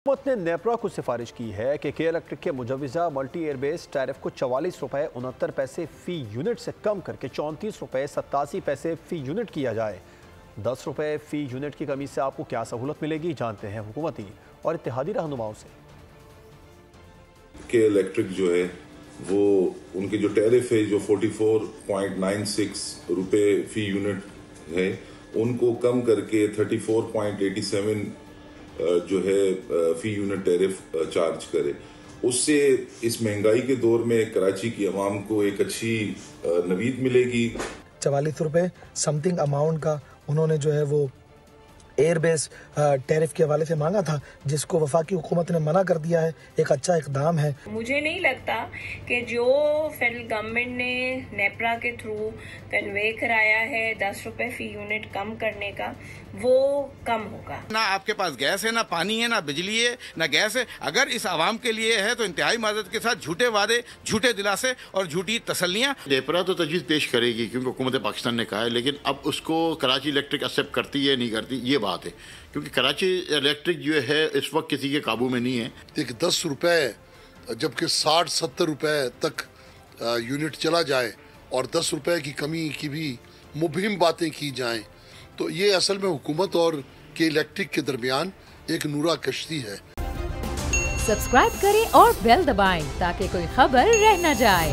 हुकूमत ने नेपरा को सिफारिश की है कि के इलेक्ट्रिक के मुजवजा मल्टी एयरबेस टैरिफ को 44 रुपये 69 पैसे फ़ी यूनिट से कम करके 34 रुपये 87 पैसे फ़ी यूनिट किया जाए। 10 रुपये फ़ी यूनिट की कमी से आपको क्या सहूलत मिलेगी, जानते हैं हुकूमती और इत्तेहादी रहनुमाओं से। के इलेक्ट्रिक जो है वो उनके जो टैरिफ है जो 44.96 रुपये फ़ी यूनिट है उनको कम करके 34.87 जो है फ़ी यूनिट टैरिफ चार्ज करे। उससे इस महंगाई के दौर में कराची की आवाम को एक अच्छी नवीद मिलेगी। 44 रुपये समथिंग अमाउंट का उन्होंने जो है वो एयरबेस टैरिफ के हवाले से मांगा था, जिसको वफाकी हुकूमत ने मना कर दिया है। एक अच्छा इकदाम है। मुझे नहीं लगता कि जो फेडरल गवर्नमेंट ने नेपरा के थ्रू कन्वे कराया है 10 रुपए फ़ी यूनिट कम करने का, वो कम होगा। ना आपके पास गैस है, ना पानी है, ना बिजली है, ना गैस है। अगर इस आवाम के लिए है तो इंतहाई माजरत के साथ झूठे वादे, झूठे दिलासे और झूठी तसल्लियाँ। नेपरा तो तजवीज़ पेश करेगी क्योंकि हुकूमत पाकिस्तान ने कहा है, लेकिन अब उसको कराची इलेक्ट्रिक एक्सेप्ट करती है नहीं करती ये बात है, क्योंकि कराची इलेक्ट्रिक जो है इस वक्त किसी के काबू में नहीं है। एक 10 रुपये जबकि 60-70 रुपये तक यूनिट चला जाए और 10 रुपये की कमी की भी मुबहिम बातें की जाएं, तो ये असल में हुकूमत और के इलेक्ट्रिक के दरमियान एक नूरा कश्ती है। सब्सक्राइब करें और बेल दबाएं ताकि कोई खबर रह न जाए।